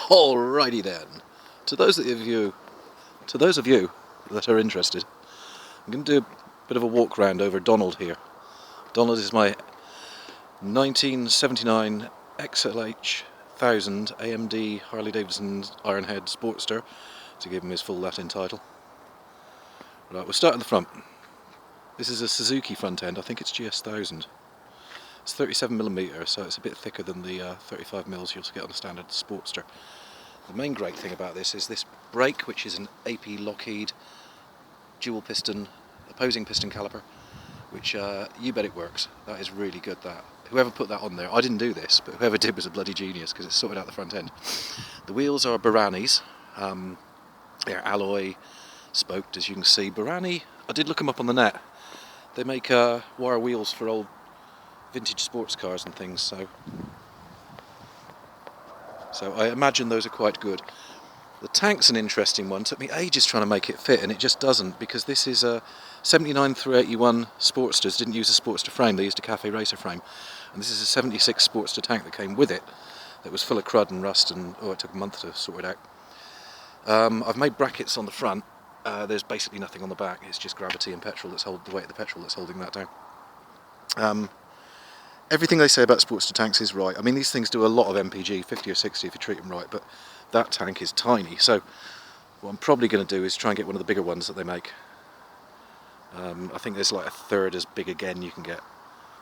Alrighty then. To those of you that are interested, I'm going to do a bit of a walk round over Donald here. Donald is my 1979 XLH 1000 AMD Harley Davidson Ironhead Sportster, to give him his full Latin title. Right, we'll start at the front. This is a Suzuki front end. I think it's GS1000. It's 37mm, so it's a bit thicker than the 35mm you'll get on a standard Sportster. The main great thing about this is this brake, which is an AP Lockheed dual piston, opposing piston caliper, which you bet it works. That is really good. That whoever put that on there, I didn't do this, but whoever did was a bloody genius, because it's sorted out the front end. The wheels are Barani's. They're alloy spoked, as you can see. Barani, I did look them up on the net. They make wire wheels for old vintage sports cars and things, so I imagine those are quite good. The tank's an interesting one. It took me ages trying to make it fit, and it just doesn't, because this is a 79 through 81 Sportsters didn't use a Sportster frame, they used a Cafe Racer frame, and this is a 76 Sportster tank that came with it that was full of crud and rust, and it took a month to sort it out. I've made brackets on the front. There's basically nothing on the back. It's just gravity and petrol that's the weight of the petrol that's holding that down. Everything they say about Sportster tanks is right. I mean, these things do a lot of MPG, 50 or 60 if you treat them right, but that tank is tiny. So what I'm probably going to do is try and get one of the bigger ones that they make. I think there's like a third as big again you can get.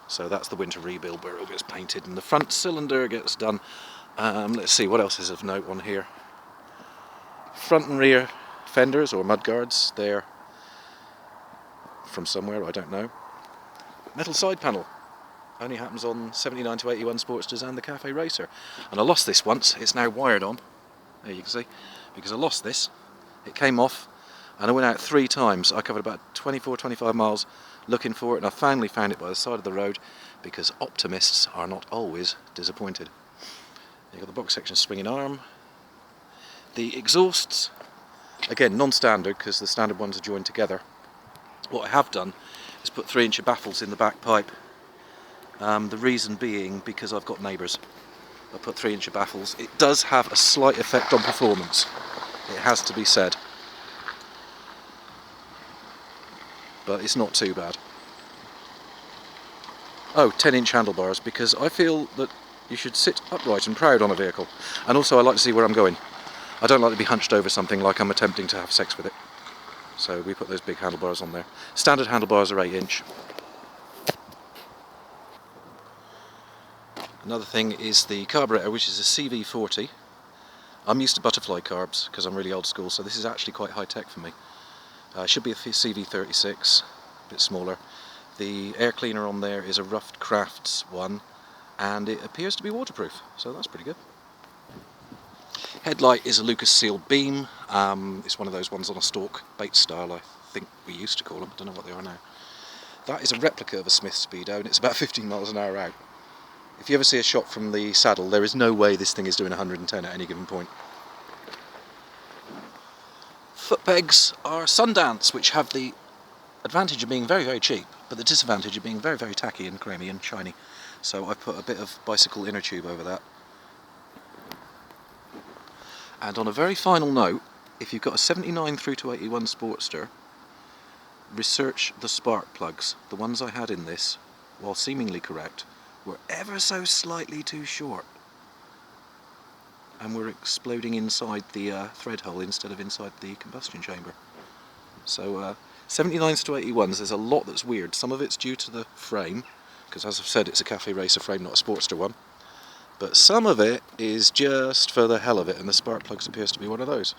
So that's the winter rebuild where it all gets painted and the front cylinder gets done. Let's see what else is of note on here. Front and rear fenders or mudguards, they're from somewhere, I don't know. Metal side panel. Only happens on 79 to 81 Sportsters and the Cafe Racer. And I lost this once. It's now wired on. There you can see. Because I lost this. It came off and I went out 3 times. I covered about 24-25 miles looking for it, and I finally found it by the side of the road, because optimists are not always disappointed. You've got the box section swinging arm. The exhausts, again, non-standard, because the standard ones are joined together. What I have done is put 3-inch baffles in the back pipe. The reason being because I've got neighbours. I put 3-inch baffles. It does have a slight effect on performance, it has to be said, but it's not too bad. Oh, 10-inch handlebars, because I feel that you should sit upright and proud on a vehicle, and also I like to see where I'm going. I don't like to be hunched over something like I'm attempting to have sex with it, so we put those big handlebars on there. Standard handlebars are 8-inch. Another thing is the carburetor, which is a CV40. I'm used to butterfly carbs because I'm really old school, so this is actually quite high tech for me. Should be a CV36, a bit smaller. The air cleaner on there is a Rough Crafts one, and it appears to be waterproof, so that's pretty good. Headlight is a Lucas Seal beam. It's one of those ones on a stalk, bait style, I think we used to call them. I don't know what they are now. That is a replica of a Smith Speedo, and it's about 15 miles an hour out. If you ever see a shot from the saddle, there is no way this thing is doing 110 at any given point. Foot pegs are Sundance, which have the advantage of being very, very cheap, but the disadvantage of being very, very tacky and chromey and shiny. So I put a bit of bicycle inner tube over that. And on a very final note, if you've got a 79 through to 81 Sportster, research the spark plugs. The ones I had in this, while seemingly correct, were ever so slightly too short, and were exploding inside the thread hole instead of inside the combustion chamber. So 79s to 81s, there's a lot that's weird. Some of it's due to the frame, because as I've said, it's a Cafe Racer frame, not a Sportster one, but some of it is just for the hell of it, and the spark plugs appears to be one of those.